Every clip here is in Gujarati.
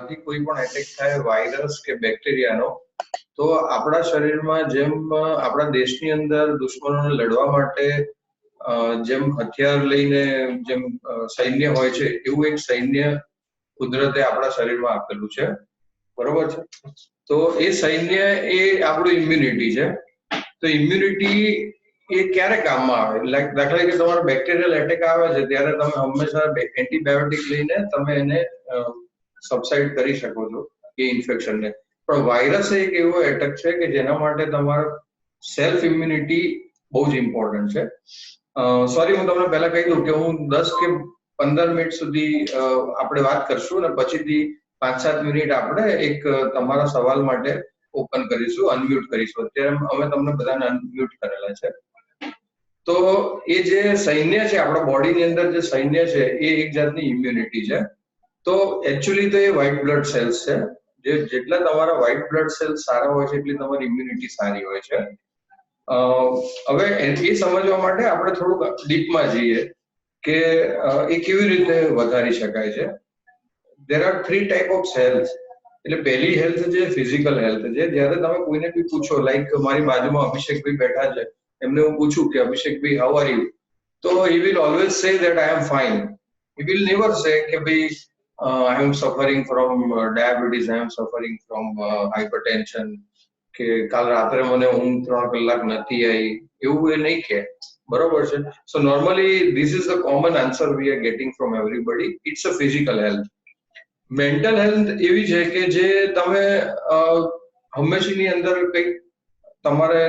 બહારથી કોઈ પણ એટેક થાય વાયરસ કે બેક્ટેરિયાનો, તો આપણા શરીરમાં જેમ આપણા દેશની અંદર દુશ્મનોને લડવા માટે જેમ હથિયાર લઈને જેમ સૈન્ય હોય છે, એવું એક સૈન્ય કુદરતે આપણા શરીરમાં આપેલું છે, બરોબર છે. તો એ સૈન્ય એ આપણું ઇમ્યુનિટી છે. તો ઇમ્યુનિટી એ ક્યારે કામમાં આવે? લાઈક દાખલા તરીકે તમારો બેક્ટેરિયલ એટેક આવે છે ત્યારે તમે હંમેશા એન્ટીબાયોટિક લઈને તમે એને સબસાઇડ કરી શકો છો એ ઇન્ફેક્શનને. પણ વાયરસ એક એવો એટેક છે કે જેના માટે તમારો સેલ્ફ ઇમ્યુનિટી બહુ જ ઇમ્પોર્ટન્ટ છે. સોરી, હું તમને પહેલા કહી દઉં કે હું 10 કે 15 મિનિટ સુધી આપણે વાત કરશું અને પછીથી 5-7 મિનિટ આપણે એક તમારા સવાલ માટે ઓપન કરીશું, અનમ્યુટ કરીશું. અત્યારે અમે તમને બધાને અનમ્યુટ કરેલા છે. તો એ જે સૈન્ય છે આપણા બોડીની અંદર, જે સૈન્ય છે એ એક જાતની ઇમ્યુનિટી છે. તો એકચ્યુઅલી તો એ વ્હાઇટ બ્લડ સેલ્સ છે. જેટલા તમારા વ્હાઇટ બ્લડ સેલ્સ સારા હોય છે એટલી તમારી ઇમ્યુનિટી સારી હોય છે. હવે એ સમજવા માટે આપણે થોડુંક ડીપમાં જઈએ કે એ કેવી રીતે વધારી શકાય છે. there are 3 type of health. એટલે પહેલી હેલ્થ છે ફિઝિકલ હેલ્થ છે. જ્યારે તમે કોઈને બી પૂછો, લાઈક મારી બાજુમાં અભિષેકભાઈ બેઠા છે, એમને હું પૂછું કે અભિષેકભાઈ હાઉ આર યુ, તો he will always say that I am fine. He will never say કે ભાઈ I am suffering from diabetes, I am suffering from hypertension, કે કાલ રાત્રે મને ઊંઘ 3 કલાક નથી આવી, એવું એ નહીં કહે, બરોબર છે. સો normally this is the common answer we are getting from everybody. It's a physical health. Mental health એવી છે કે જે તમે હંમેશાની અંદર કંઈક તમારે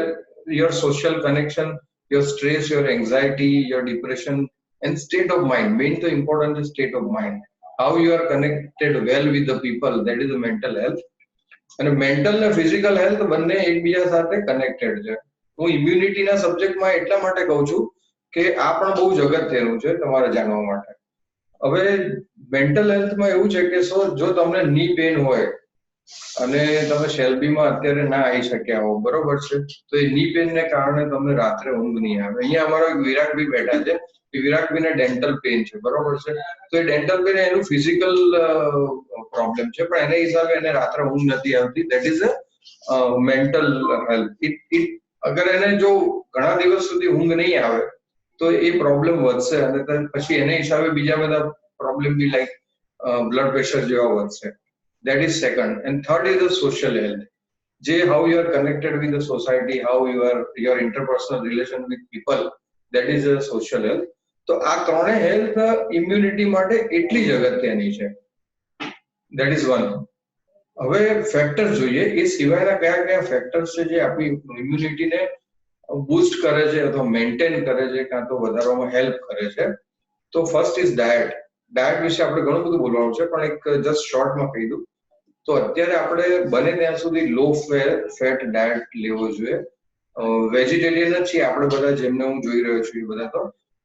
your social connection, your stress, your anxiety, your depression and state of mind. Main તો ઇમ્પોર્ટન્ટ છે state of mind. How you are connected well with the people, that is mental health. અને મેન્ટલ ને ફિઝિકલ હેલ્થ બંને એકબીજા સાથે કનેક્ટેડ છે. હું ઇમ્યુનિટીના સબ્જેક્ટમાં એટલા માટે કહું છું કે આ પણ બહુ જ અગત્યનું છે તમારે જાણવા માટે. હવે મેન્ટલ હેલ્થમાં એવું છે કે જો તમને ની પેન હોય અને તમે શેલ્બીમાં અત્યારે ના આવી શક્યા હો, બરોબર છે, તો એ ની પેનને કારણે તમને રાત્રે ઊંઘ નહીં આવે. અહીંયા અમારો એક વિરાટભાઈ બેઠા છે, એ વિરાટભાઈને ડેન્ટલ પેન છે, બરોબર છે. તો એ ડેન્ટલ પેન એનું ફિઝિકલ પ્રોબ્લેમ છે, પણ એના હિસાબે એને રાત્રે ઊંઘ નથી આવતી. That is a mental health. અગર એને જો ઘણા દિવસ સુધી ઊંઘ નહીં આવે તો એ પ્રોબ્લેમ વધશે અને પછી એના હિસાબે બીજા બધા પ્રોબ્લેમ બી લાઈક બ્લડ પ્રેશર જેવા વધશે. That is second. And third is the social health, જે how you are connected with the society, how you are your interpersonal relation with people, that is a social health. તો આ ત્રણેય હેલ્થ ઇમ્યુનિટી માટે એટલી જ અગત્યની છે. That is one. હવે ફેક્ટર્સ જોઈએ, એ સિવાયના કયા કયા ફેક્ટર્સ છે જે આપણી ઇમ્યુનિટીને બૂસ્ટ કરે છે અથવા મેન્ટેન કરે છે કાં તો વધારવામાં હેલ્પ કરે છે. તો ફર્સ્ટ ઇઝ ડાયટ. ડાયટ વિશે આપણે ઘણું બધું બોલવાનું છે, પણ એક જસ્ટ શોર્ટમાં કહી દઉં તો અત્યારે આપણે બને ત્યાં સુધી લો ફેટ ડાયટ લેવો જોઈએ. વેજીટેરિયન જ છીએ આપણે બધા, જેમને હું જોઈ રહ્યો છું એ બધા, તો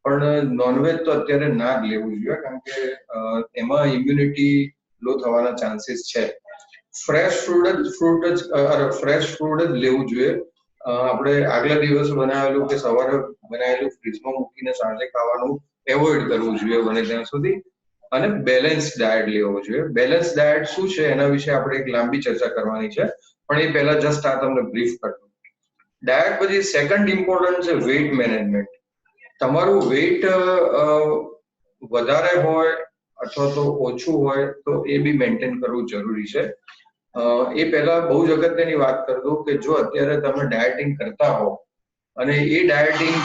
પણ નોનવેજ તો અત્યારે ના જ લેવું જોઈએ કારણ કે એમાં ઇમ્યુનિટી લો થવાના ચાન્સીસ છે. ફ્રેશ ફ્રૂટ જ લેવું જોઈએ. આપણે આગલા દિવસ બનાવેલું કે સવારે બનાવેલું ફ્રીજમાં મૂકીને સાંજે ખાવાનું એવોઇડ કરવું જોઈએ બને ત્યાં સુધી. અને બેલેન્સ ડાયટ લેવો જોઈએ. બેલેન્સ ડાયટ શું છે એના વિશે આપણે એક લાંબી ચર્ચા કરવાની છે, પણ એ પહેલા જસ્ટ આ તમને બ્રીફ કરતો. ડાયટ પછી સેકન્ડ ઇમ્પોર્ટન્ટ છે વેઇટ મેનેજમેન્ટ. તમારું વેઇટ વધારે હોય અથવા તો ઓછું હોય તો એ બી મેન્ટેન કરવું જરૂરી છે. એ પહેલા બહુ જ અગત્યની વાત કરી દઉં કે જો અત્યારે તમે ડાયટિંગ કરતા હો અને એ ડાયટિંગ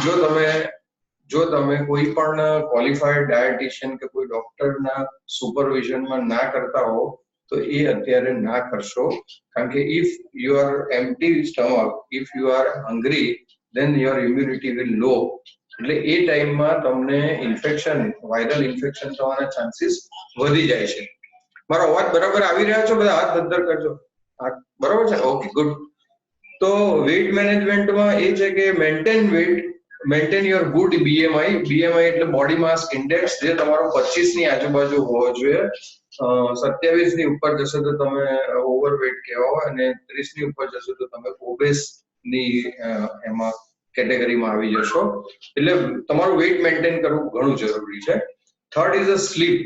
જો તમે કોઈ પણ ક્વોલિફાઈડ ડાયટિશિયન કે કોઈ ડોક્ટરના સુપરવિઝનમાં ના કરતા હો તો એ અત્યારે ના કરશો. કારણ કે if you are empty stomach, if you are hungry, then your immunity will low. એટલે એ ટાઈમમાં તમને ઇન્ફેક્શન, વાયરલ ઇન્ફેક્શન થવાના ચાન્સીસ વધી જાય છે. મારો અવાજ બરાબર આવી રહ્યો છે? બધા હાથ ધદ્ધર કરજો. બરાબર છે? Okay, good. તો વેઇટ મેનેજમેન્ટમાં એ છે કે maintain your good BMI. BMI એટલે બોડી માસ ઇન્ડેક્સ, જે તમારો 25 ની આજુબાજુ હોવો જોઈએ. 27 ની ઉપર જશે તો તમે ઓવરવેટ કહેવાય અને 30 ની ઉપર જશે તો તમે ઓબેસ ની એમાં કેટેગરીમાં આવી જશો. એટલે તમારું વેઇટ મેન્ટેન કરવું ઘણું જરૂરી છે. Third is a sleep.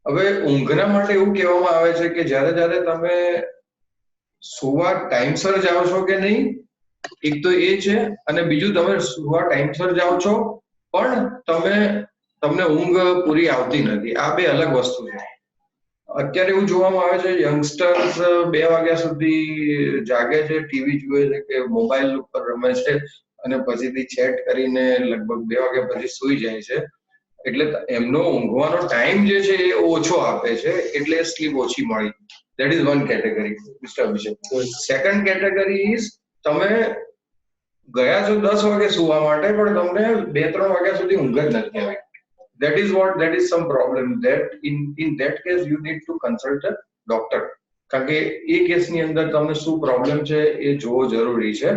હવે ઊંઘના માટે એવું કહેવામાં આવે છે કે જ્યારે તમે સુવા ટાઈમસર જાઓ છો કે નહીં, એક તો એ છે, અને બીજું તમે સુવા ટાઈમસર જાઓ છો પણ તમને ઊંઘ પૂરી આવતી નથી. આ બે અલગ વસ્તુ છે. અત્યારે એવું જોવામાં આવે છે યંગસ્ટર્સ 2 વાગ્યા સુધી જાગે છે, ટીવી જુએ છે કે મોબાઈલ ઉપર રમે છે અને પછીથી ચેટ કરીને લગભગ 2 વાગ્યા પછી સુઈ જાય છે. એટલે એમનો ઊંઘવાનો ટાઈમ જે છે એ ઓછો આપે છે, એટલે સ્લીપ ઓછી મળી. That is one category, mister Abhishek. Second category is તમે ગયા છો 10 વાગે સુવા માટે પણ તમને 2-3 વાગ્યા સુધી ઊંઘ જ નથી આવી. that is some problem. That in that case you need to consult a doctor. કારણ કે એ કેસની અંદર તમને શું પ્રોબ્લેમ છે એ જોવો જરૂરી છે.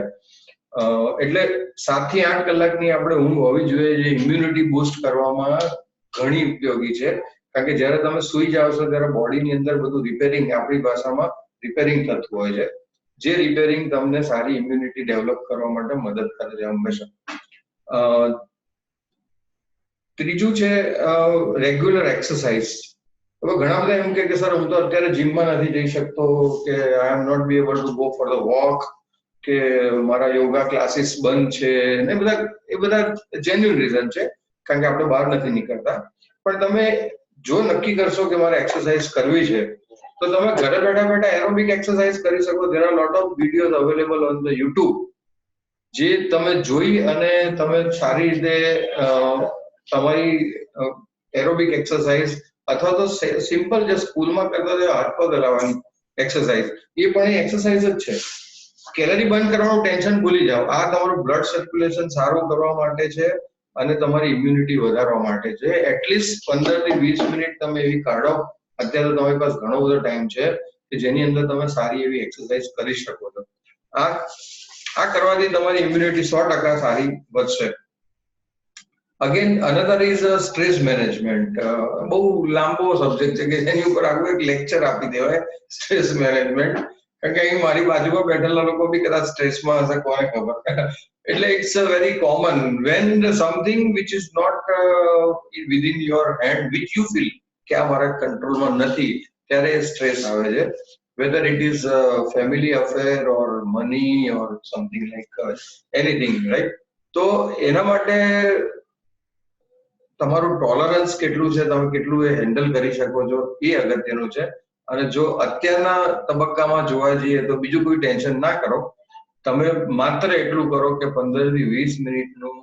એટલે 7 થી 8 કલાકની આપણે ઊંઘ હોવી જોઈએ, જે ઇમ્યુનિટી બૂસ્ટ કરવામાં ઘણી ઉપયોગી છે. કારણ કે જ્યારે તમે સુઈ જાઓ છો ત્યારે બોડીની અંદર બધું રિપેરિંગ, આપણી ભાષામાં રિપેરિંગ થતું હોય છે, જે રિપેરિંગ તમને સારી ઇમ્યુનિટી ડેવલપ કરવા માટે મદદ કરે છે હંમેશા. ત્રીજું છે રેગ્યુલર એક્સરસાઇઝ. હવે ઘણા બધા એમ કે સર હું તો અત્યારે જીમમાં નથી જઈ શકતો, કે I am not be able to go for the walk, કે મારા યોગા ક્લાસીસ બંધ છે, ને એ બધા જેન્યુઇન રીઝન છે, કારણ કે આપણે બહાર નથી નીકળતા. પણ તમે જો નક્કી કરશો કે મારે એક્સરસાઇઝ કરવી છે તો તમે ઘરે બેઠા બેઠા એરોબિક એક્સરસાઇઝ કરી શકો. There are lot of videos available on the YouTube, જે તમે જોઈ અને તમે સારી રીતે તમારી એરોબિક એક્સરસાઇઝ, અથવા તો સિમ્પલ જે સ્કૂલમાં કરતા હોય હાથ પગ હલાવવાની એક્સરસાઇઝ, એ પણ એ એક્સરસાઇઝ જ છે. કેલરી બર્ન કરવાનું ટેન્શન ભૂલી જાઓ. આ તમારું બ્લડ સર્ક્યુલેશન સારું કરવા માટે છે અને તમારી ઇમ્યુનિટી વધારવા માટે છે. એટલીસ્ટ 15 થી 20 મિનિટ તમે એવી કાઢો. અત્યારે તમારી પાસે ઘણો બધો ટાઈમ છે કે જેની અંદર તમે સારી એવી એક્સરસાઇઝ કરી શકો છો. આ કરવાથી તમારી ઇમ્યુનિટી 100% સારી વધશે. Again another is stress management. બહુ લાંબો સબ્જેક્ટ છે કે એની ઉપર આખું એક લેક્ચર આપી દેવાય, સ્ટ્રેસ મેનેજમેન્ટ. કારણ કે અહીં મારી બાજુમાં બેઠેલા લોકો બી કદાચ સ્ટ્રેસમાં હશે, કોને ખબર. એટલે it's a very common one something which is not within your hand, which you feel કે આ મારા કંટ્રોલમાં નથી, ત્યારે સ્ટ્રેસ આવે છે. whether it is a family affair or money or something like anything, right? તો એના માટે તમારું ટોલરન્સ કેટલું છે, તમે કેટલું એ હેન્ડલ કરી શકો છો, એ અગત્યનું છે. અને જો અત્યારના તબક્કામાં જોવા જઈએ તો બીજું કોઈ ટેન્શન ના કરો. તમે માત્ર એટલું કરો કે 15 થી 20 મિનિટનું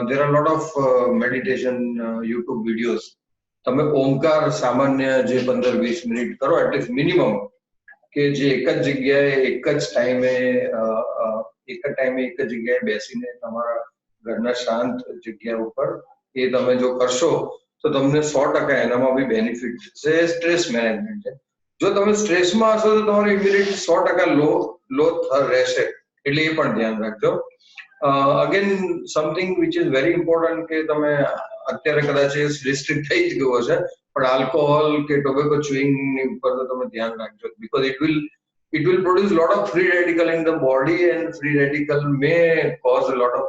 there are lot of meditation YouTube videos. તમે ઓમકાર સામાન્ય જે 15-20 મિનિટ કરો એટલીસ્ટ મિનિમમ, કે જે એક જ જગ્યાએ એક જ ટાઈમે એક જ જગ્યાએ બેસીને તમારા ઘરના શાંત જગ્યા ઉપર એ તમે જો કરશો તો તમને 100% એનામાં બી બેનિફિટ છે. સ્ટ્રેસ મેનેજમેન્ટ છે. જો તમે સ્ટ્રેસમાં હશો તો તમારી ઇમ્યુનિટી 100% લો રહેશે, એટલે એ પણ ધ્યાન રાખજો. Again something which is very important, કે તમે અત્યારે કદાચ એ રિસ્ટ્રિક્ટ થઈ જ ગયો હશે, પણ આલ્કોહોલ કે ટોબેકો ચ્યુઇંગ ઉપર તો તમે ધ્યાન રાખજો, because it will produce lot of free radical in the body, and free radical may cause a lot of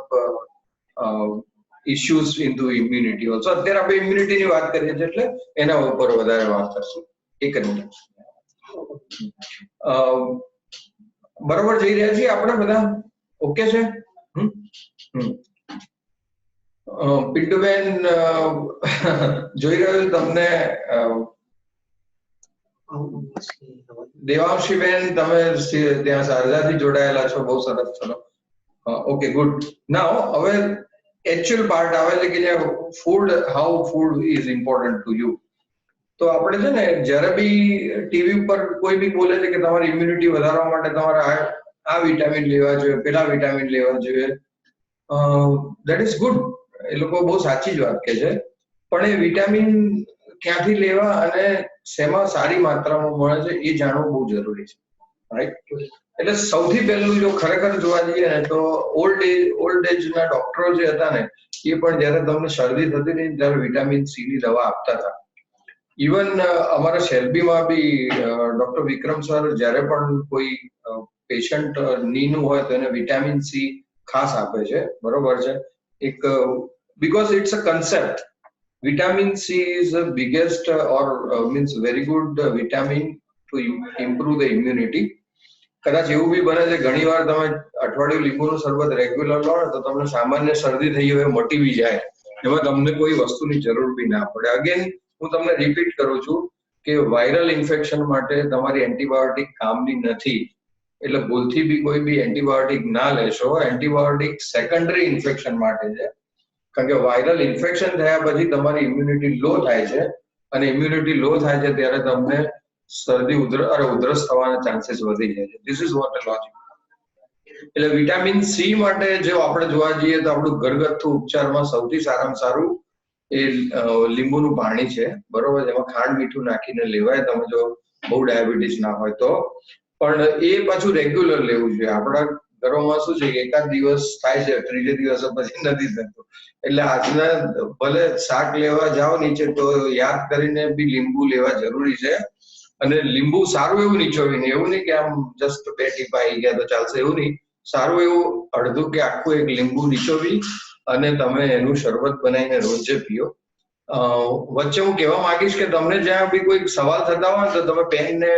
issues into immunity also. અત્યારે આપણે immunity ની વાત કરીએ છીએ એટલે એના ઉપર વધારે વાત કરશું. એક મિનિટ. બરોબર જઈ રહ્યા છીએ આપણે બધા? ઓકે છે? પિન્ટુબેન જોઈ રહ્યો તમને. દેવાંશીબેન તમે ત્યાં શારદાથી જોડાયેલા છો, બહુ સરસ. ચલો, ઓકે, ગુડ. નાઉ હવે એકચ્યુઅલ પાર્ટ આવે છે કે જે food, how food is important to you. તો આપણે છે ને જ્યારે બી ટીવી ઉપર કોઈ બી બોલે છે કે તમારી ઇમ્યુનિટી વધારવા માટે તમારે આ વિટામિન લેવા જોઈએ, પેલા વિટામિન લેવા જોઈએ, દેટ ઇઝ ગુડ. એ લોકો બહુ સાચી જ વાત કહે છે, પણ એ વિટામિન ક્યાંથી લેવા અને શેમાં સારી માત્રામાં મળે છે એ જાણવું બહુ જરૂરી છે, રાઈટ? એટલે સૌથી પહેલું જો ખરેખર જોવા જઈએ ને તો ઓલ્ડ એજના ડોક્ટરો જે હતા ને, એ પણ જયારે તમને શરદી થતી હતી ત્યારે વિટામિન સી ની દવા આપતા હતા. ઇવન અમારા શેલ્બીમાં બી ડોક્ટર વિક્રમ સર જયારે પણ કોઈ પેશન્ટ નીનું હોય તો એને વિટામિન સી ખાસ આપે છે, બરોબર છે? એક because it's a concept Vitamin C is the biggest or means very good vitamin to improve the immunity. કદાચ એવું બી બને છે ઘણી વાર તમે અઠવાડિયું લીંબુનું શરબત રેગ્યુલર લો ને તો તમને સામાન્ય શરદી થઈ હોય મટી બી જાય, એમાં તમને કોઈ વસ્તુની જરૂર બી ના પડે. અગેન હું તમને રિપીટ કરું છું કે વાયરલ ઇન્ફેક્શન માટે તમારી એન્ટીબાયોટિક કામની નથી, એટલે ભૂલથી બી કોઈ બી એન્ટીબાયોટિક ના લેશો. એન્ટીબાયોટિક સેકન્ડરી ઇન્ફેક્શન માટે છે, કારણ કે વાયરલ ઇન્ફેક્શન થયા પછી તમારી ઇમ્યુનિટી લો થાય છે, અને ઇમ્યુનિટી લો થાય છે ત્યારે તમને શરદી ઉધરસ થવાના ચાન્સીસ વધી જાય છે. This is what logic. એટલે વિટામિન સી માટે જો આપણે જોવા જઈએ તો આપણું ઘરગથ્થુ ઉપચારમાં સૌથી સારામાં સારું એ લીંબુનું પાણી છે, બરોબર. એમાં ખાંડ મીઠું નાખીને લેવાય તમે જો બહુ ડાયાબિટીસ ના હોય તો. પણ એ પાછું રેગ્યુલર લેવું જોઈએ. આપણા ઘરોમાં શું છે કે એકાદ દિવસ થાય છે, ત્રીજે દિવસ પછી નથી થતું. એટલે આજના ભલે શાક લેવા જાઓ નીચે તો યાદ કરીને બી લીંબુ લેવા જરૂરી છે. અને લીંબુ સારું એવું નીચોવીને, એવું નહીં કે આમ જસ્ટ બે ટીપા આવી ગયા તો ચાલશે, એવું નહીં. સારું એવું અડધું કે આખું એક લીંબુ નીચોવી અને તમે એનું શરબત બનાવીને રોજે પીઓ. વચ્ચે હું કહેવા માંગીશ કે તમને જ્યાં બી કોઈ સવાલ થતા હોય તો તમે પેન ને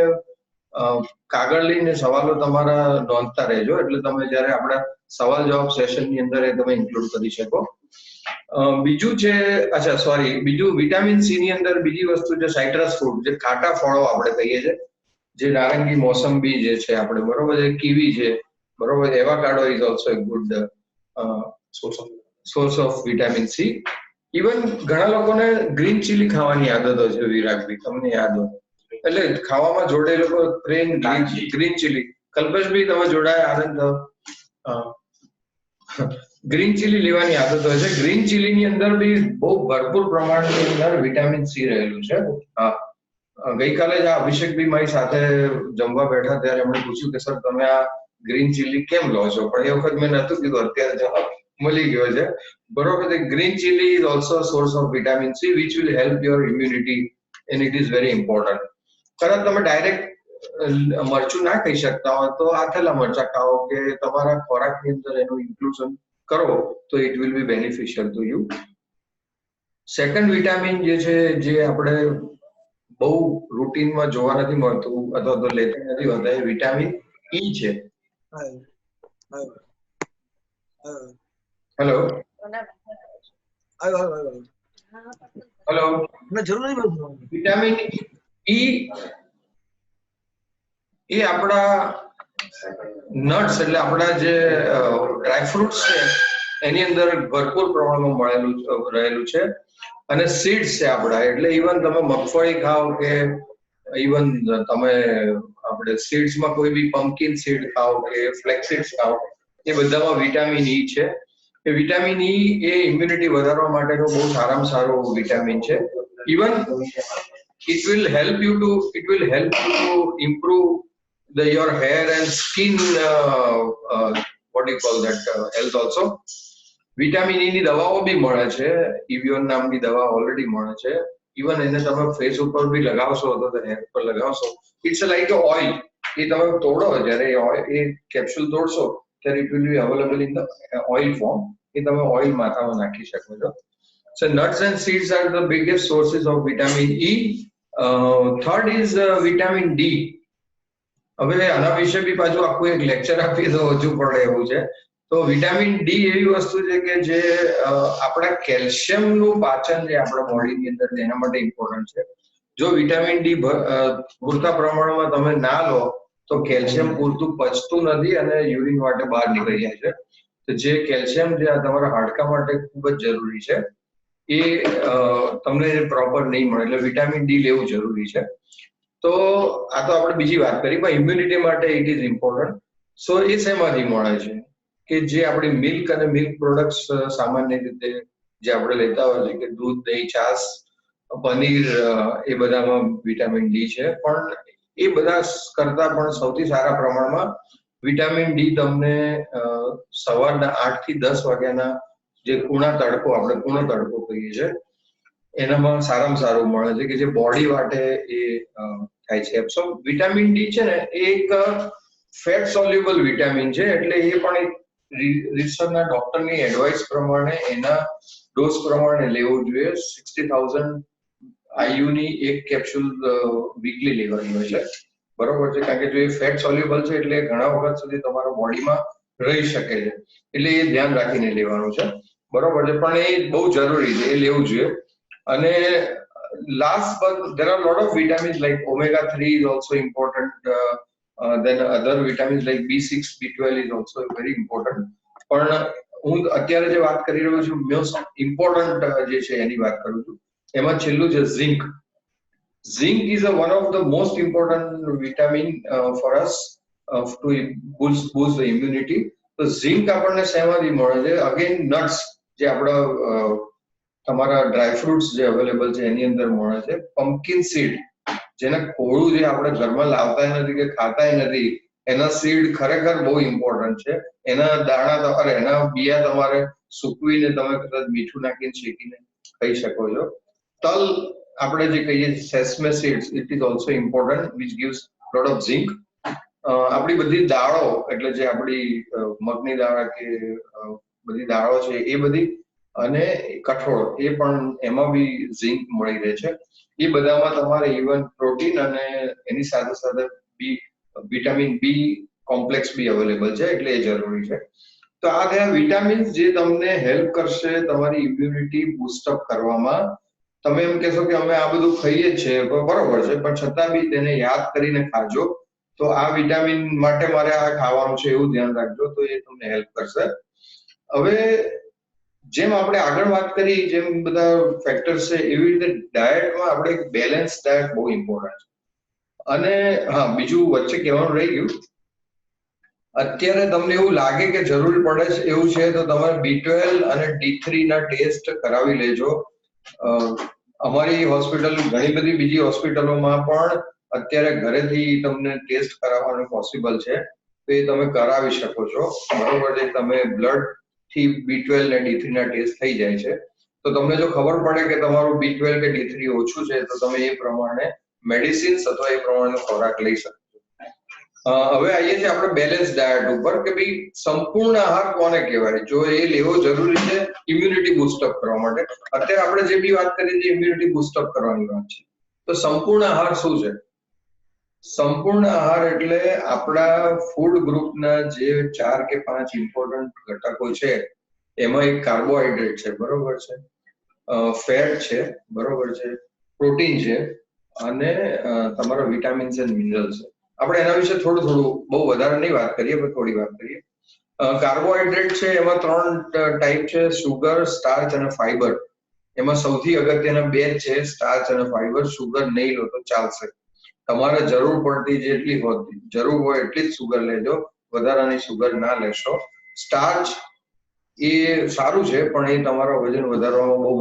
કાગળ લઈને સવાલો તમારા નોંધતા રહેજો, એટલે તમે જયારે આપણા સવાલ જવાબ સેશનની અંદર એ તમે ઇન્ક્લુડ કરી શકો. બીજું છે, અચ્છા સોરી, બીજું વિટામિન સી ની અંદર બીજી વસ્તુ છે સાઇટ્રસ ફ્રૂટ, જે ખાટા ફળો આપણે કહીએ છીએ, જે નારંગી, મોસંબી જે છે આપણે, બરોબર છે, કીવી છે, બરોબર. Avocado is also a good source of vitamin C. Even ઘણા લોકોને ગ્રીન ચીલી ખાવાની આદતો છે વિરાગભાઈ, તમને યાદ હોય એટલે ખાવામાં જોડે લોકો ગ્રીન ચીલી. કલ્પેશભાઈ તમે જોડાયા આનંદ. ગ્રીન ચીલી લેવાની આદત હોય છે. ગ્રીન ચીલી ની અંદર બી બહુ ભરપૂર પ્રમાણની અંદર વિટામિન સી રહેલું છે. હા, ગઈકાલે જ આ અભિષેકભાઈ મારી સાથે જમવા બેઠા ત્યારે એમણે પૂછ્યું કે સર તમે આ ગ્રીન ચીલી કેમ લો છો, પણ એ વખત મેં નતું કીધું, અત્યારે જવાબ મળી ગયો છે, બરોબર. Green chilli is also source of vitamin C which will help your immunity and it is very important. કદાચ તમે ડાયરેક્ટ મરચું ના ખાઈ શકતા હોય તો આથેલા મરચા ખાઓ કે તમારા ખોરાકની અંદર એનું ઇન્ક્લુઝન કરો તો it will B beneficial to you. Second vitamin જે છે, જે આપણે બહુ રૂટીનમાં જોવા નથી મળતું અથવા તો લેતા નથી હોતા, એ વિટામિન ઈ છે. હેલો હેલો, વિટામિન ઈ એ આપણા નટ્સ એટલે આપણા જે ડ્રાયફ્રૂટ્સ છે એની અંદર ભરપૂર પ્રમાણમાં રહેલું છે. અને સીડ્સ છે આપણા, એટલે ઇવન તમે મગફળી ખાઓ કે ઇવન તમે આપણે સીડ્સમાં કોઈ બી પમ્પકિન સીડ ખાઓ કે ફ્લેક્સ સીડ્સ ખાઓ, એ બધામાં વિટામિન ઈ છે. એ વિટામિન ઈ એ ઇમ્યુનિટી વધારવા માટેનો બહુ સારામાં સારો વિટામિન છે. Even it will help you to improve your hair and skin what do you call that health also. Vitamin E ની દવાઓ બી મળે છે, ઇવિયોન નામની દવા ઓલરેડી મળે છે. ઇવન એને તમે ફેસ ઉપર બી લગાવશો તો હેર પર લગાવશો, ઇટ્સ લાઈક અ ઓઇલ. એ તમે તોડો જ્યારે એ કેપ્સ્યુલ તોડશો ત્યારે it will be available in the oil form. એ તમે ઓઇલ માથામાં નાખી શકો છો. So nuts and seeds are the biggest sources of vitamin E. Third is vitamin D. હવે આના વિશે બી પાછું આખું એક લેક્ચર આપીએ તો હજુ પડે એવું છે. તો વિટામિન ડી એવી વસ્તુ છે કે જે આપણા કેલ્શિયમનું પાચન જે આપણા બોડીની અંદર એના માટે ઇમ્પોર્ટન્ટ છે. જો વિટામિન ડી પૂરતા પ્રમાણમાં તમે ના લો તો કેલ્શિયમ પૂરતું પચતું નથી અને યુરિન માટે બહાર નીકળી જાય છે. તો જે કેલ્શિયમ જે તમારા હાડકા માટે ખૂબ જ જરૂરી છે એ તમને પ્રોપર નહીં મળે, એટલે વિટામિન ડી લેવું જરૂરી છે. તો આ તો આપણે બીજી વાત કરી, પણ ઇમ્યુનિટી માટે ઇટ ઇઝ ઇમ્પોર્ટન્ટ. સો એ શેમાંથી મળે છે કે જે આપણી મિલ્ક અને મિલ્ક પ્રોડક્ટ્સ સામાન્ય રીતે જે આપણે લેતા હોય છે કે દૂધ, દહીં, છાશ, પનીર, એ બધામાં વિટામિન ડી છે. પણ એ બધા કરતા પણ સૌથી સારા પ્રમાણમાં વિટામિન ડી તમને સવારના 8 થી 10 વાગ્યાના જે કૂણા તડકો, આપણે કૂણો તડકો કહીએ છીએ, એનામાં સારામાં સારું મળે છે કે જે બોડી માટે એ થાય છે. સો વિટામિન ડી છે ને એ એક ફેટ સોલ્યુબલ વિટામિન છે, એટલે એ પણ એક રિસર્ચના ડોક્ટરની એડવાઇસ પ્રમાણે એના ડોઝ પ્રમાણે લેવું જોઈએ. 60,000 IU ની એક કેપ્સ્યુલ વીકલી લેવાની હોય છે, બરોબર છે. કારણ કે જો એ ફેટ સોલ્યુબલ છે એટલે ઘણા વખત સુધી તમારા બોડીમાં રહી શકે છે, એટલે એ ધ્યાન રાખીને લેવાનું છે, બરોબર છે. પણ એ બહુ જરૂરી છે, એ લેવું જોઈએ. અને last but there are a lot of vitamins like omega 3 is also important, then other vitamins like B6 B12 is also very important. પણ હું અત્યારે જે વાત કરી રહ્યો છું મોસ્ટ ઇમ્પોર્ટન્ટ જે છે એની વાત કરું છું. એમાં છેલ્લું છે zinc. Zinc is one of the most important vitamin for us to boost the immunity. તો ઝિંક આપણને શેમાંથી મળે છે? અગેન નટ્સ, જે આપણા તમારા ડ્રાય ફ્રૂટ્સ જે અવેલેબલ છે એની અંદર મળે છે. પમ્પકિન સીડ, જેને કોળું જે આપણે ઘરમાં લાવતા નથી કે ખાતા નથી, એના સીડ ખરેખર બહુ ઇમ્પોર્ટન્ટ છે. એના દાણા તમારે, એના બિયા તમારે સૂકવીને તમે કદાચ મીઠું નાખીને શેકીને ખાઈ શકો છો. તલ આપણે જે કહીએ sesame seeds, it is also important which gives lot of zinc. આપણી બધી દાળો, એટલે જે આપણી મગની દાળ કે બધી દાળો છે એ બધી, અને કઠોળ, એ પણ એમાં બી ઝિંક મળી રહે છે. એ બધામાં તમારે ઇવન પ્રોટીન અને એની સાથે સાથે વિટામિન બી કોમ્પ્લેક્સ બી અવેલેબલ છે, એટલે એ જરૂરી છે. તો આ થયા વિટામિન્સ જે તમને હેલ્પ કરશે તમારી ઇમ્યુનિટી બૂસ્ટઅપ કરવામાં. તમે એમ કહેશો કે અમે આ બધું ખાઈએ જ છે, બરોબર છે, પણ છતાં બી તેને યાદ કરીને ખાજો. તો આ વિટામિન માટે મારે આ ખાવાનું છે એવું ધ્યાન રાખજો, તો એ તમને હેલ્પ કરશે. હવે જેમ આપણે આગળ વાત કરી, જેમ બધા ફેક્ટર્સ છે, એવી રીતે ડાયટમાં આપણે એક બેલેન્સ ડાયટ બહુ ઇમ્પોર્ટન્ટ છે. અને હા, બીજું વચ્ચે કહેવાનું રહી ગયું, અત્યારે તમને એવું લાગે કે જરૂર પડે છે એવું છે તો તમારે B12 અને D3 ના ટેસ્ટ કરાવી લેજો. અમારી હોસ્પિટલ, ઘણી બધી બીજી હોસ્પિટલોમાં પણ અત્યારે ઘરેથી તમને ટેસ્ટ કરાવવાનું પોસિબલ છે, તો એ તમે કરાવી શકો છો, બરોબર છે. તમે બ્લડ થી B12 ને D3 ના ટેસ્ટ થઈ જાય છે. તો તમને જો ખબર પડે કે તમારું B12 કે D3 ઓછું છે, તો તમે એ પ્રમાણે મેડિસિન્સ અથવા એ પ્રમાણે ખોરાક લઈ શકો. હવે આવીએ છીએ આપણે બેલેન્સ ડાયટ ઉપર, કે ભાઈ સંપૂર્ણ આહાર કોને કહેવાય, જો એ લેવો જરૂરી છે ઇમ્યુનિટી બૂસ્ટઅપ કરવા માટે. અત્યારે આપણે જે બી વાત કરી છે ઇમ્યુનિટી બૂસ્ટઅપ કરવાની વાત છે, તો સંપૂર્ણ આહાર શું છે? સંપૂર્ણ આહાર એટલે આપણા ફૂડ ગ્રુપના જે 4 કે 5 ઇમ્પોર્ટન્ટ ઘટકો છે, એમાં એક કાર્બોહાઈડ્રેટ છે, બરોબર છે, ફેટ છે, બરોબર છે, પ્રોટીન છે, અને તમારા વિટામિન્સ એન્ડ મિનરલ્સ છે. આપણે એના વિશે થોડું બહુ વધારે નહીં વાત કરીએ, પણ થોડી વાત કરીએ. કાર્બોહાઈડ્રેટ છે એમાં 3 ટાઈપ છે, સુગર, સ્ટાર્ચ અને ફાઈબર. એમાં સૌથી અગત્યના 2 છે, સ્ટાર્ચ અને ફાઈબર. સુગર નહીં લો તો ચાલશે, તમારે જરૂર પડતી જેટલી જરૂર હોય એટલી જ સુગર લેજો, વધારાની સુગર ના લેશો. સ્ટાર્ચ એ સારું છે, પણ એ તમારા વજન વધારવામાં બહુ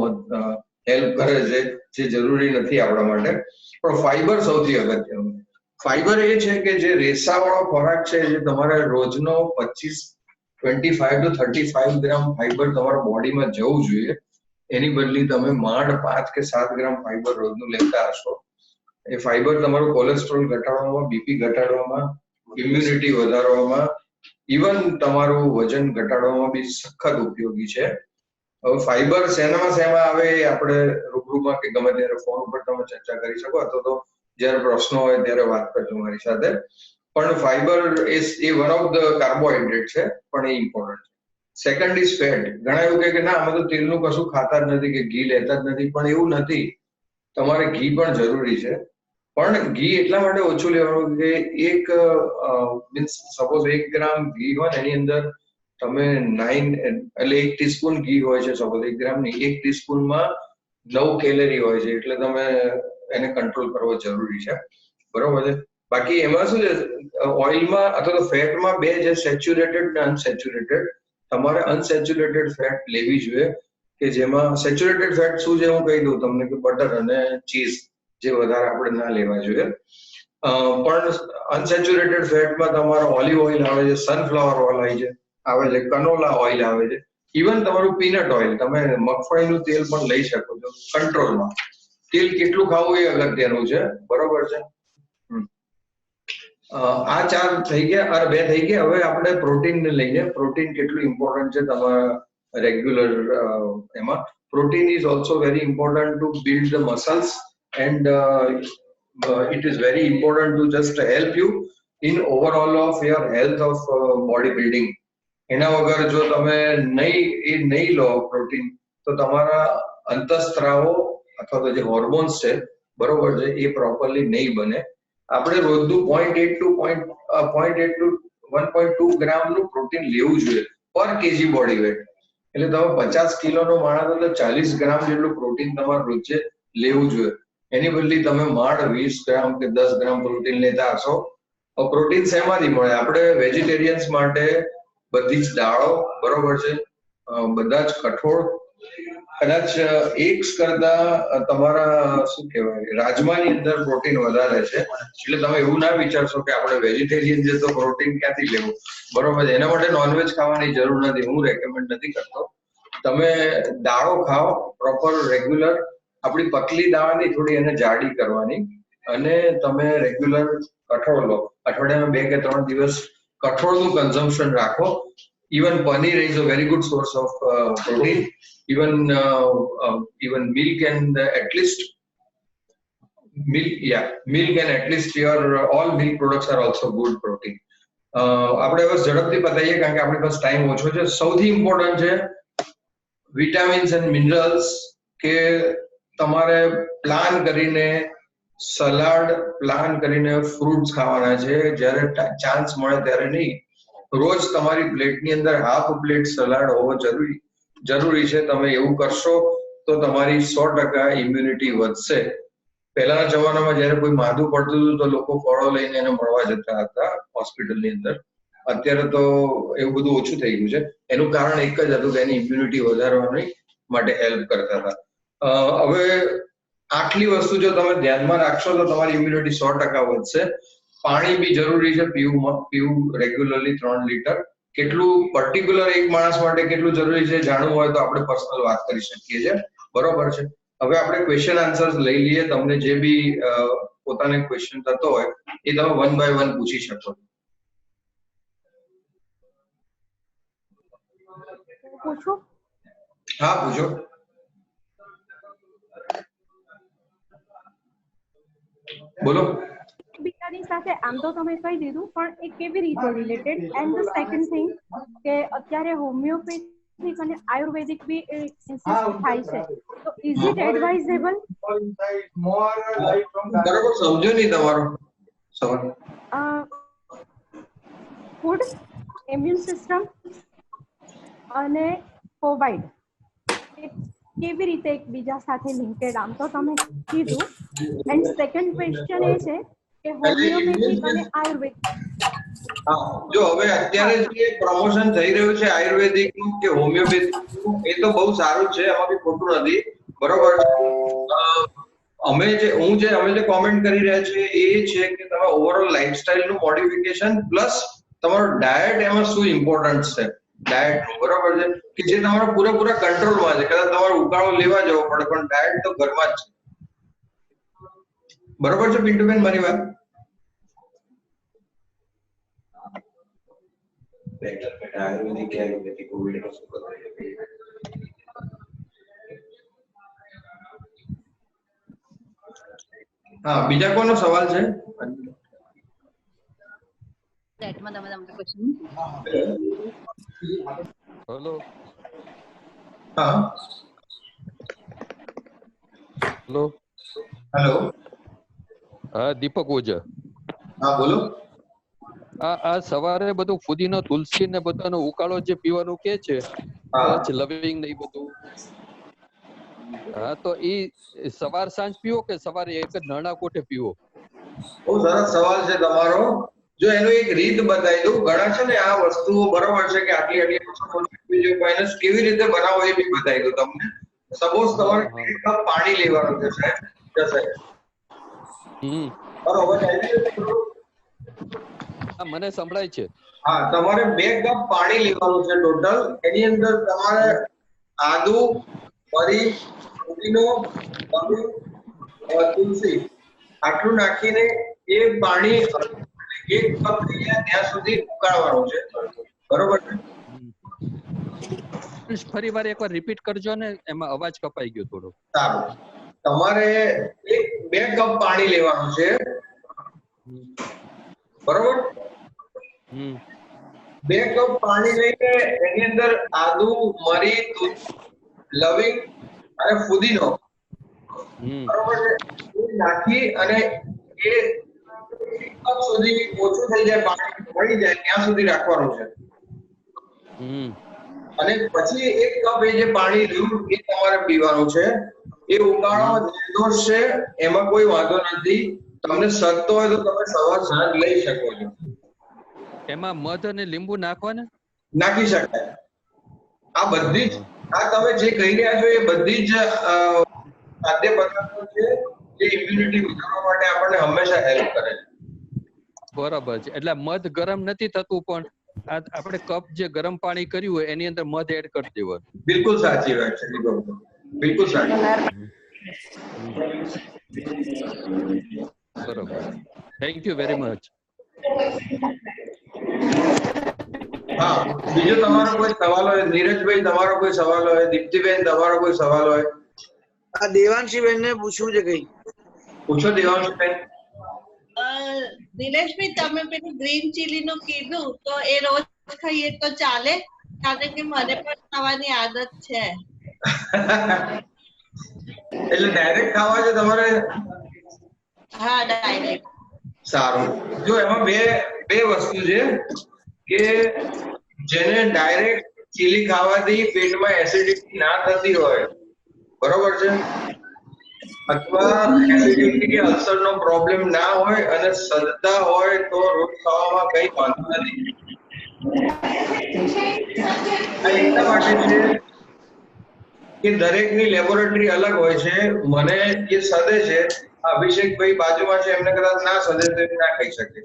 હેલ્પ કરે છે, જે જરૂરી નથી આપણા માટે. પણ ફાઈબર સૌથી અગત્યનું. ફાઈબર એ છે કે જે રેસાવાળો ખોરાક છે, જે તમારે રોજનો 25 to 35 ગ્રામ ફાઈબર તમારા બોડીમાં જવું જોઈએ, એની બદલી તમે માંડ 5 કે 7 ગ્રામ ફાઈબર રોજનું લેતા હશો. એ ફાઈબર તમારું કોલેસ્ટ્રોલ ઘટાડવામાં, બીપી ઘટાડવામાં, ઇમ્યુનિટી વધારવામાં, ઇવન તમારું વજન ઘટાડવામાં બી સખત ઉપયોગી છે. હવે ફાઈબર શેમાં આવે એ આપણે રૂબરૂમાં કે ગમે ત્યારે ફોન ઉપર તમે ચર્ચા કરી શકો, અથવા તો જ્યારે પ્રશ્નો હોય ત્યારે વાત કરજો મારી સાથે. પણ fibre A one of the carbohydrate છે, પણ એ ઇમ્પોર્ટન્ટ છે. Second is fat. ઘણા એવું કહે કે ના, અમે તો તેલનું કશું ખાતા જ નથી, કે ઘી લેતા જ નથી, પણ એવું નથી. તમારે ઘી પણ જરૂરી છે, પણ ઘી એટલા માટે ઓછું લેવાનું કે એક મીન્સ સપોઝ 1 ગ્રામ ઘી હોય ને, એની અંદર તમે 9 એટલે 1 ટીસ્પૂન ઘી હોય છે, સપોઝ 1 ગ્રામ ની 1 ટીસ્પૂનમાં 9 કેલરી હોય છે, એટલે તમે એને કંટ્રોલ કરવો જરૂરી છે, બરોબર છે. બાકી એમાં શું છે, ઓઇલમાં અથવા તો ફેટમાં 2 છે, સેચ્યુરેટેડ અને અનસેચ્યુરેટેડ. તમારે અનસેચ્યુરેટેડ ફેટ લેવી જોઈએ, કે જેમાં સેચ્યુરેટેડ ફેટ શું છે હું કહી દઉં તમને, કે બટર અને ચીઝ જે વધારે આપણે ના લેવા જોઈએ. પણ અનસેચ્યુરેટેડ ફેટમાં તમારો ઓલિવ ઓઇલ આવે છે, સનફ્લાવર ઓઇલ આવે છે, કનોલા ઓઇલ આવે છે, ઇવન તમારું પીનટ ઓઇલ, તમે મગફળીનું તેલ પણ લઈ શકો છો કંટ્રોલમાં. તેલ કેટલું ખાવું એ અગત્યનું છે, બરોબર છે. આ 4 થઈ ગયા અને 2 થઈ ગયા. હવે આપણે પ્રોટીન ને લઈને, પ્રોટીન કેટલું ઇમ્પોર્ટન્ટ છે તમારા રેગ્યુલર એમાં. Protein is also very important to build the muscles and it is very important to just help you in overall of your health of body building. એના વગર જો તમે નહીં લો પ્રોટીન તો તમારા અંતઃસ્ત્રાવો અથવા તો જે હોર્મોન્સ છે બરોબર છે એ પ્રોપરલી નહીં બને. આપણે રોજનું 0.8 ટુ 1.2 ગ્રામનું પ્રોટીન લેવું જોઈએ પર કેજી બોડી વેટ. એટલે તમે 50 કિલોનો માણસ તો 40 ગ્રામ જેટલું પ્રોટીન તમારે રોજે લેવું જોઈએ. એની બદલી તમે માંડ 20 ગ્રામ કે 10 ગ્રામ પ્રોટીન લેતા હશો. પ્રોટીન શેમાંથી મળે? આપણે વેજીટેરિયન્સ માટે બધી જ દાળો બરોબર છે, બધા જ કઠોળ, કદાચ એગ્સ કરતા તમારા શું કહેવાય રાજમાની અંદર પ્રોટીન વધારે છે. એટલે તમે એવું ના વિચારશો કે આપણે વેજીટેરિયન છે તો પ્રોટીન ક્યાંથી લેવું, બરોબર છે. એના માટે નોનવેજ ખાવાની જરૂર નથી, હું રેકમેન્ડ નથી કરતો. તમે દાળો ખાઓ પ્રોપર રેગ્યુલર, આપણી પતલી દાળની થોડી એને જાડી કરવાની, અને તમે રેગ્યુલર કઠોળ લો. અઠવાડિયામાં 2 કે 3 દિવસ કઠોળનું કન્ઝમ્પશન રાખો. Even paneer is a very good source of protein. Even milk and at least milk and at least your all milk products are also good protein. આપણે બસ ઝડપથી બતાવીએ કારણ કે આપણી પાસે ટાઈમ ઓછો છે. સૌથી ઇમ્પોર્ટન્ટ છે વિટામિન્સ એન્ડ મિનરલ્સ, કે તમારે પ્લાન કરીને સલાડ, પ્લાન કરીને ફ્રૂટ્સ ખાવાના છે. જ્યારે ચાન્સ મળે ત્યારે નહીં, રોજ તમારી પ્લેટની અંદર હાફ પ્લેટ સલાડ હોવો જરૂરી છે. તમે એવું કરશો તો તમારી 100% ઇમ્યુનિટી વધશે. પહેલાના જમાનામાં જયારે કોઈ માદું પડતું હતું તો લોકો ફળો લઈને એને મળવા જતા હતા હોસ્પિટલની અંદર. અત્યારે તો એવું બધું ઓછું થઈ ગયું છે. એનું કારણ એક જ હતું કે એની ઇમ્યુનિટી વધારવાની માટે હેલ્પ કરતા હતા. હવે આટલી વસ્તુ જો તમે ધ્યાનમાં રાખશો તો તમારી ઇમ્યુનિટી 100% વધશે. પાણી બી જરૂરી છે પીવું રેગ્યુલરલી 3 લીટર. કેટલું પર્ટિક્યુલર એક માણસ માટે કેટલું જરૂરી છે જાણવું હોય તો આપણે પર્સનલ વાત કરી શકીએ છીએ, બરોબર છે. હવે આપણે ક્વેશ્ચન આન્સર્સ લઈ લઈએ. તમને જે બી પોતાને ક્વેશ્ચન થતો હોય એ તમે 1 બાય 1 પૂછી શકો. પૂછો? હા પૂછો. બોલો. બીજાની સાથે આમ તો તમે કહી દીધું, પણ એ કેવી રીતે related? And the second thing કે અત્યારે હોમિયોપેથિક અને આયુર્વેદિક બી ઇન્સિસ્ટ થાય છે, તો ઇઝ ઇટ એડવાઇઝેબલ? બરાબર સમજો નહીં તમારો સવાલ. ફૂડ, ઇમ્યુન સિસ્ટમ અને પ્રોવાઇડ કેવી રીતે એકબીજા સાથે લિંકેડ? આમ તો તમે કીધું. એન્ડ સેકન્ડ ક્વેશ્ચન એ છે કે હોમિયોપેથિક અને આયુર્વેદિક. જો હવે અત્યારે જે પ્રમોશન થઈ રહ્યું છે આયુર્વેદિક નું કે હોમિયોપેથિક નું, એ તો બહુ સારું છે, એમાં બી ખોટું નથી, બરોબર. અમે જે કોમેન્ટ કરી રહ્યા છીએ એ છે કે તમે ઓવરઓલ લાઈફસ્ટાઈલ નું મોડિફિકેશન પ્લસ તમારો ડાયટ, એમાં શું ઇમ્પોર્ટન્સ છે ડાયટ નું, બરોબર છે, કે જે તમારા પૂરેપૂરા કંટ્રોલમાં છે. કદાચ તમારે ઉકાળો લેવા જવો પડે પણ ડાયટ તો ઘરમાં જ છે, બરોબર છે પિન્ટુબેન મારી વાત? હા, બીજા કોનો સવાલ છે? હેલો. હા હેલો. હેલો. હા દીપક ઓઝા. હા બોલો. આ સવારે બધું ફુદીનો, તુલસી ને બધાનો ઉકાળો જે પીવાનું કે છે, લવિંગ ને એ બધું, હા, તો ઈ સવાર સાંજ પીવો કે સવારે એક જ નાના કોઠે પીવો? બહુ સરસ સવાલ છે તમારો. જો એનું એક રીત બતાવી દઉં. ઘણા છે ને આ વસ્તુઓ બરોબર છે કે આટલી વસ્તુ કેવી રીતે બનાવો એ બી બતાવી દઉં તમને. સપોઝ તમારે 1 કપ પાણી લેવાનું છે સાહેબ, બરોબર? હા, મને સંભળાય છે. હા, તમારે 2 કપ પાણી લેવાનું છે ટોટલ. એની અંદર તમારે આદુ, મરી, ફુદીનો, લવિંગ, તુલસી આટલું નાખીને એ પાણી એક કપ થઈ જાય ત્યાં સુધી ઉકાળવાનું છે, બરોબર છે? ફરી વાર એકવાર રિપીટ કરજો ને, એમાં અવાજ કપાઈ ગયો થોડો. સારું, તમારે 2 કપ પાણી લેવાનું છે, બરોબર? 2 કપ પાણી લઈને એની અંદર આદુ, મરી, લવિંગ અને ફુદીનો, બરોબર છે, એ નાખી અને એ 1 કપ સુધી ઓછું થઈ જાય, પાણી મળી જાય ત્યાં સુધી રાખવાનું છે. અને પછી 1 કપ એ જે પાણી રહ્યું એ તમારે પીવાનું છે. એ ઉકાળો નિર્દોષ છે, એમાં કોઈ વાંધો નથી. તમને શકતો હોય તો તમે સવાર સાંજ લઈ શકો છો. એમાં મધ અને લીંબુ નાખવાના? નાખી શકાય. આ બધી જ આ તમે જે કહી રહ્યા છો એ બધી જ ખાદ્ય પદાર્થો છે જે ઇમ્યુનિટી વધારવા માટે આપણને હંમેશા હેલ્પ કરે છે. બરાબર છે. એટલે મધ ગરમ નથી થતું, પણ આપણે કપ જે ગરમ પાણી કર્યું હોય એની અંદર મધ એડ કરી દેવાનું. બિલકુલ સાચી વાત છે, બિલકુલ સાચી. બરોબર, થેન્ક યુ વેરી મચ. હા, બીજો તમારો કોઈ સવાલ હોય? નીરજભાઈ તમારો કોઈ સવાલ હોય? દીપ્તિબેન તમારો કોઈ સવાલ હોય? આ દેવાંશીબેન ને પૂછવું છે કઈ. પૂછો દેવાંશીબેન. દિનેશભાઈ, તમે પેલું ગ્રીન ચીલી નું કીધું, તો એ રોજ ખાઈએ તો ચાલે? કારણ કે મને પણ ખાવાની આદત છે. એટલે ડાયરેક્ટ ખાવા છે તમારે? હા, ડાયરેક્ટ. સારું, જો એમાં બે વસ્તુ છે કે જેને ડાયરેક્ટ ચીલી ખાવાથી પેટમાં એસિડિટી ના થતી હોય, બરોબર છે, અથવા એસિડિટી કે અલ્સર નો પ્રોબ્લેમ ના હોય અને સદતા હોય તો રોજ ખાવામાં કઈ વાંધો નથી. આ એટલા માટે છે કે દરેકની લેબોરેટરી અલગ હોય છે. મને જે સદે છે, અભિષેકભાઈ બાજુમાં છે, એમને કદાચ ના સદે તો એ ના કહી શકે,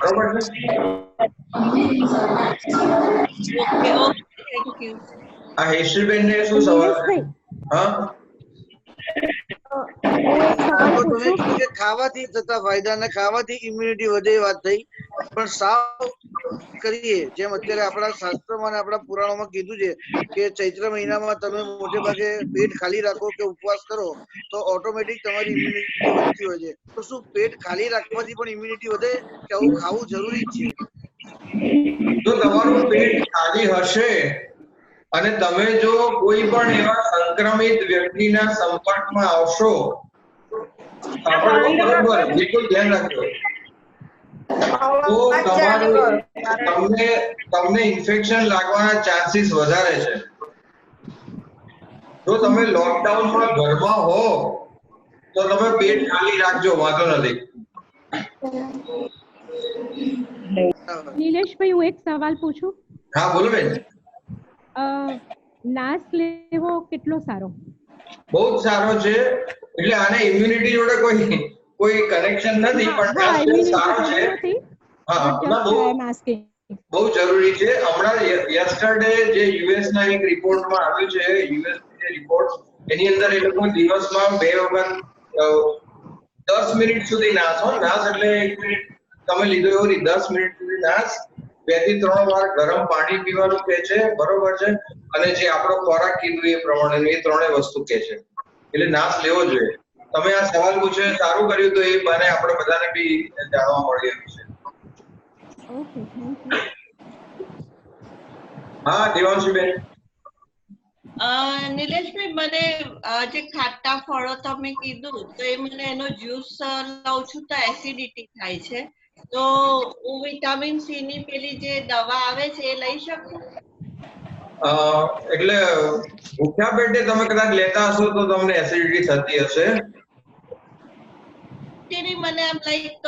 બરોબર છે? આ હિસ્ટ્રીબેન ને શું સવાલ છે? હા, તમે કીધું કે ખાવાથી થતા ફાયદા અને ખાવાથી ઇમ્યુનિટી વધે એ વાત થઈ, પણ સાવ કરીએ જેમ અત્યારે આપણા શાસ્ત્રોમાં અને આપણા પુરાણોમાં કીધું છે કે ચૈત્ર મહિનામાં તમે મોટે ભાગે પેટ ખાલી રાખો કે ઉપવાસ કરો તો ઓટોમેટિક તમારી ઇમ્યુનિટી વધતી હોય છે. તો શું પેટ ખાલી રાખવાથી પણ ઇમ્યુનિટી વધે કે આવું ખાવું જરૂરી છે? જો તમારું પેટ ખાલી હશે અને તમે જો કોઈ પણ એવા સંક્રમિત વ્યક્તિના સંપર્કમાં આવશો, બરોબર, બિલકુલ ધ્યાન રાખજો, તો તમને ઇન્ફેક્શન લાગવાના ચાન્સીસ વધારે છે. જો તમે લોકડાઉનમાં ઘરમાં હો તો તમે પેટ ખાલી રાખજો, વાંધો નથી. નિલેશભાઈ, હું એક સવાલ પૂછું? હા, બોલો બેન. નાસ લેવો કેટલો સારો? બહુ જ સારો છે. એટલે આને ઇમ્યુનિટી જોડે કોઈ કનેક્શન નથી, પણ નાસ લેવો સારો છે. હા, બહુ જરૂરી છે. હમણાં યસ્ટરડે જે યુએસ ના એક રિપોર્ટમાં આવ્યું છે, યુએસ રિપોર્ટ, એની અંદર એ લોકો દિવસમાં 2 વખત 10 મિનિટ સુધી નાસ એટલે 1 મિનિટ તમે લીધો એવો નહીં, 10 મિનિટ સુધી નાસ, 2 થી 3 વાર ગરમ પાણી પીવાનું કહે છે, બરોબર છે, અને જે આપણો ખોરાક કીધું એ પ્રમાણે એ 3 વસ્તુ કહે છે. એટલે નાસ લેવો જોઈએ. તમે આ સવાલ પૂછ્યો, સારું કર્યું, તો એ બને આપણે બધાને બી જાણવા મળે એમ છે. હા, દેવાંશીબેન. નિલેશભાઈ, મને જે ખાટા ફળો તમે કીધું, તો એ મને એનો જ્યુસ લઉં છું તો એસિડિટી થાય છે, તો હું વિટામિન સી ની પેલી જે દવા આવે છે એ લઈ શકું? એટલે ભૂખ્યા પેટે તમે કદાચ લેતા હશો તો તમને એસિડિટી થતી હશે. મને આમ લાઈક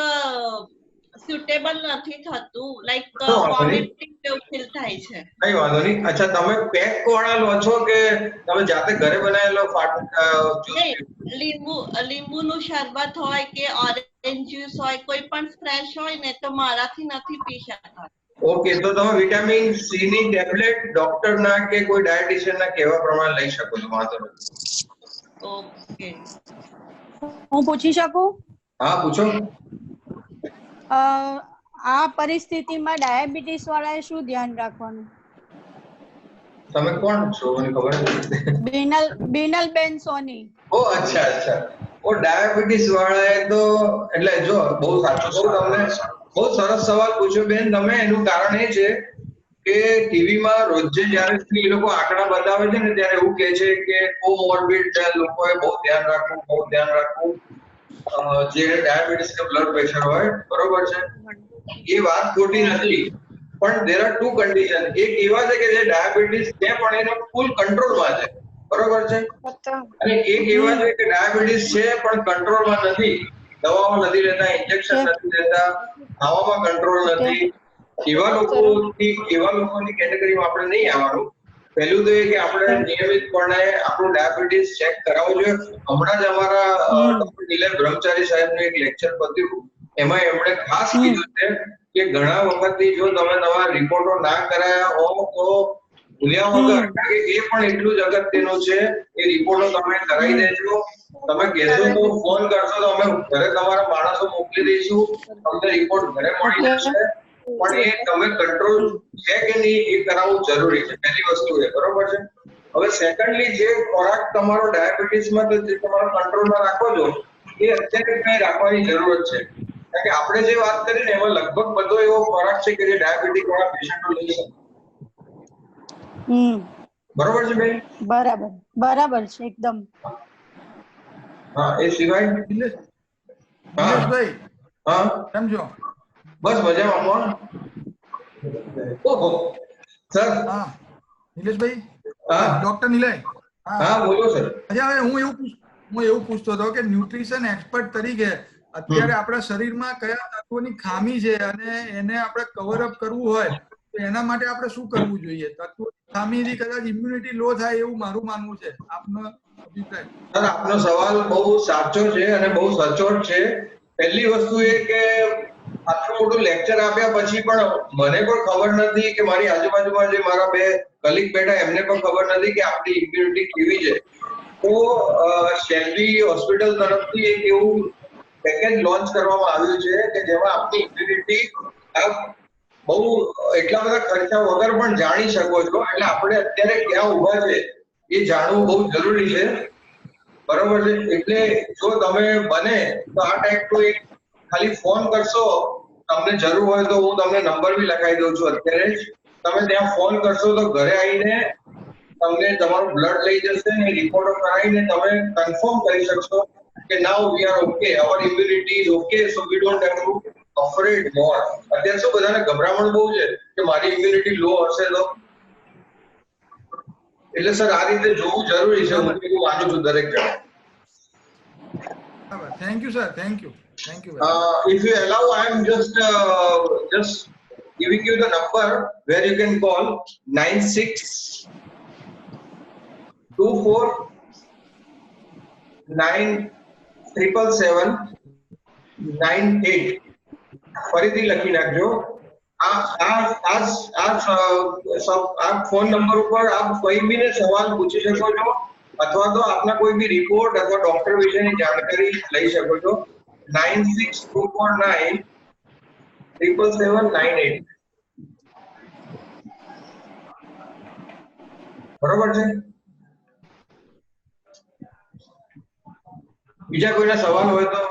સુટેબલ નથી થતું, લાઈક વોમિટિંગ જેવું ફીલ થાય છે. કઈ વાંધો નહીં. અચ્છા, તમે પેક વાળા લો છો કે તમે જાતે ઘરે બનાવેલો લીંબુનું શરબત હોય કે ઓરેન્જ જ્યુસ હોય, કોઈ પણ ફ્રેશ હોય ને તો મારાથી નથી પી શકતા. ઓકે, તો તમે વિટામિન સી ની ટેબ્લેટ ડોક્ટર ના કે કોઈ ડાયટિશિયન ના કહેવા પ્રમાણે લઈ શકો છો, વાંધો નથી. ઓકે, હું પૂછી શકું? હા પૂછો. આ પરિસ્થિતિમાં ડાયાબિટીસ વાળાએ શું ધ્યાન રાખવાનું? તમે કોણ છો મને ખબર નથી. બીનલબેન સોની. ઓ અચ્છા અચ્છા. ઓ ડાયાબિટીસ વાળાએ તો એટલે જો બહુ સાચું કહું તમને, બહુ સરસ સવાલ પૂછ્યો બેન તમે. એનું કારણ એ છે કે ટીવીમાં રોજે જ્યારે એ લોકો આંકડા બતાવે છે ને ત્યારે એવું કહે છે કે કોમોર્બિડ લોકોએ બહુ ધ્યાન રાખવું, બહુ ધ્યાન રાખવું, જે ડાયાબિટીસ કે બ્લડ પ્રેશર હોય, બરોબર છે. એ વાત ખોટી નથી, પણ there are two condition. એક એવા છે કે જે ડાયાબિટીસ છે પણ એનો ફૂલ કંટ્રોલમાં છે, બરોબર છે. અને એક એવા છે કે ડાયાબિટીસ છે પણ કંટ્રોલમાં નથી, દવાઓ નથી લેતા, ઇન્જેક્શન નથી લેતા, ખાવામાં કંટ્રોલ નથી. એવા લોકોની કેટેગરીમાં આપણે નહીં આવવાનું. પહેલું તો એ કે આપણે નિયમિતપણે આપણું ડાયાબિટીસ ચેક કરાવવું જોઈએ. હમણાં જ અમારા ડોક્ટર નિલય બ્રહ્મચારી સાહેબનું એક લેક્ચર પત્યું, એમાં એમણે ખાસ કીધું છે કે ઘણા વખતથી જો તમે તમારા રિપોર્ટો ના કરાયા હો તો ભૂલ્યા વગર, કારણ કે એ પણ એટલું જ અગત્યનું છે, એ રિપોર્ટો તમે કરાવી દેજો. તમે કહેશો તો ફોન કરશો તો અમે ઘરે તમારા માણસો મોકલી દઈશું, તમને રિપોર્ટ ઘરે મળી જશે. પણ એ તમે કંટ્રોલ છે કે નહીં એ કરાવવું જરૂરી છે, પહેલી વસ્તુ એ, બરોબર છે. હવે સેકન્ડલી જે ખોરાક તમારો ડાયાબિટીસમાં જે તમારો કંટ્રોલમાં રાખો છો એ અત્યારે કઈ રાખવાની જરૂરત છે, કારણ કે આપણે જે વાત કરી ને એમાં લગભગ બધો એવો ખોરાક છે કે જે ડાયાબિટીસ વાળા પેશન્ટો લઈ શકે. બરોબર છે બેન? બરાબર છે એકદમ. હા, એ સિવાય નિલેશભાઈ, હા કેમ છો? બસ મજામાં. કોણ? ઓહો સર. હા નિલેશભાઈ, હા ડોક્ટર નિલય. હા બોલો સર. અચ્છા, હવે હું એવું પૂછતો હતો કે ન્યુટ્રિશન એક્સપર્ટ તરીકે અત્યારે આપણા શરીરમાં કયા તત્વોની ખામી છે અને એને આપણે કવર અપ કરવું હોય તો એના માટે આપણે શું કરવું જોઈએ? તત્વોની ખામીથી કદાચ ઇમ્યુનિટી લો થાય એવું મારું માનવું છે. આપનો અભિપ્રાય? સર આપનો સવાલ બહુ સાચો છે અને બહુ સચોટ છે. પહેલી વસ્તુ એ કે આટલું મોટું લેક્ચર આપ્યા પછી પણ મને પણ ખબર નથી કે મારી આજુબાજુમાં જે મારા બે કલીગ બેઠા એમને પણ ખબર નથી કે આપણી ઇમ્યુનિટી કેવી છે. તો શેલ્બી હોસ્પિટલ તરફથી એક એવું પેકેજ લોન્ચ કરવામાં આવ્યું છે કે જેમાં આપણી ઇમ્યુનિટી બહુ એટલા બધા ખર્ચા વગર પણ જાણી શકો છો. એટલે આપણે અત્યારે ક્યાં ઊભા છે એ જાણવું બહુ જરૂરી છે, બરોબર છે. એટલે જો તમે બને તો આ ટાઈપનું એક ખાલી ફોન કરશો, તમને જરૂર હોય તો હું તમને નંબર બી લખાઈ દઉં છું અત્યારે જ. તમે ત્યાં ફોન કરશો તો ઘરે આવીને તમને તમારું બ્લડ લઈ જશે ને રિપોર્ટો કરાવીને તમે કન્ફર્મ કરી શકશો કે now we are okay, our immunity is okay, so we don't have to afraid more. અત્યારે શું બધાને ગભરામણ બહુ છે કે મારી ઇમ્યુનિટી લો હશે તો. એટલે સર આ રીતે જોવું જરૂરી છે, હું એવું માનું છું દરેક જણ. Thank you sir, thank you. If you allow, I am just giving you the number where you can call 9624977798. ફરીથી લખી નાખજો. આ ફોન નંબર ઉપર આપ કોઈ બી ને સવાલ પૂછી શકો છો અથવા તો આપના કોઈ બી રિપોર્ટ અથવા ડોક્ટર વિશેની જાણકારી લઈ શકો છો. 9624977798. બરોબર છે. બીજા કોઈના સવાલ હોય તો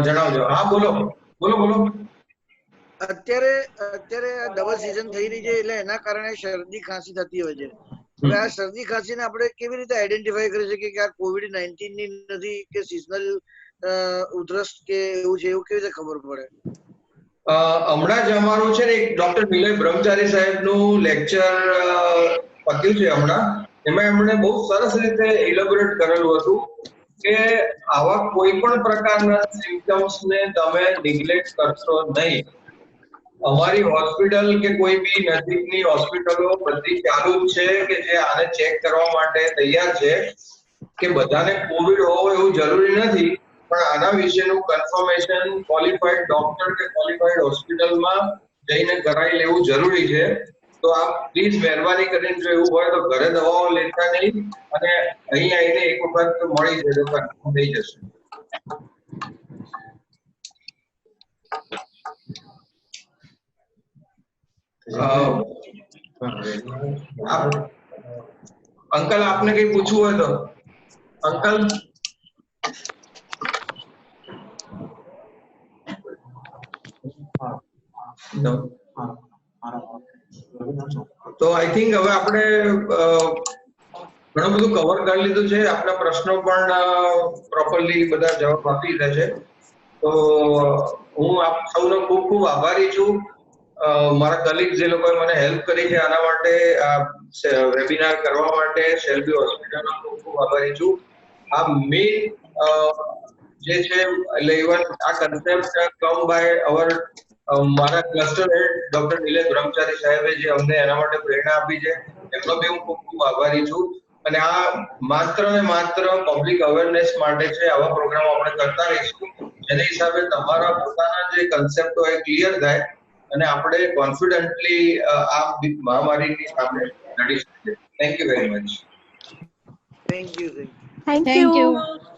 જણાવજો. હા બોલો. અત્યારે ડબલ સીઝન થઈ રહી છે એટલે એના કારણે શરદી ખાંસી થતી હોય છે. હવે આ શરદી ખાંસીને આપણે કેવી રીતે આઈડેન્ટિફાઈ કરી શકીએ કે આ COVID-19 ની નથી કે સિઝનલ ઉધરસ કે એવું છે, એવું કેવી રીતે ખબર પડે? હમણાં જ અમારું છે ને એક ડોક્ટર નિલય બ્રહ્મચારી સાહેબનું લેક્ચર પત્યું છે હમણાં. એમાં એમણે બહુ સરસ રીતે ઇલેબોરેટ કરેલું હતું કે આવા કોઈ પણ પ્રકારના સિમ્પટમ્સને તમે નિગ્લેક્ટ કરશો નહીં. અમારી હોસ્પિટલ કે કોઈ બી નજીકની હોસ્પિટલો બધી ચાલુ છે કે જે આને ચેક કરવા માટે તૈયાર છે કે બધાને કોવિડ હોવો એવું જરૂરી નથી, પણ આના વિશેનું કન્ફર્મેશન ક્વોલિફાઈડ ડોક્ટર કે ક્વોલિફાઈડ હોસ્પિટલમાં જઈને કરાવી લેવું જરૂરી છે. તો આપ પ્લીઝ મહેરબાની કરીને જો એવું હોય તો ઘરે દવાઓ લેતા નહીં અને અહીં આવીને એક વખત મળી જજો, કન્ફર્મ થઈ જશે. અંકલ આપને કઈ પૂછવું હોય તો અંકલ. તો આઈ થિંક હવે આપણે ઘણું બધું કવર કરી લીધું છે. આપણા પ્રશ્નો પણ પ્રોપરલી બધા જવાબ આપી દીધા છે. તો હું આપ સૌનો ખૂબ ખૂબ આભારી છું. મારા કલીગ્સ જે લોકોએ મને હેલ્પ કરી છે આના માટે, આ વેબિનાર કરવા માટે શેલ્બી હોસ્પિટલનો ખૂબ ખૂબ આભારી છું. આ મેઇન જે છે એટલે ઇવન આ કન્સેપ્ટ કમ બાય અવર મારા ક્લસ્ટર હેડ ડોક્ટર નિલેશ બ્રહ્મચારી સાહેબે જે અમને એના માટે પ્રેરણા આપી છે એમનો બી હું ખૂબ ખૂબ આભારી છું. અને આ માત્ર ને માત્ર પબ્લિક અવેરનેસ માટે છે. આવા પ્રોગ્રામો આપણે કરતા રહીશું જેના હિસાબે તમારા પોતાના જે કન્સેપ્ટો એ ક્લિયર થાય અને આપણે કોન્ફિડન્ટલી આ મહામારીની સામે લડી શકીએ. Thank you very much. Thank you. Thank Thank you. you.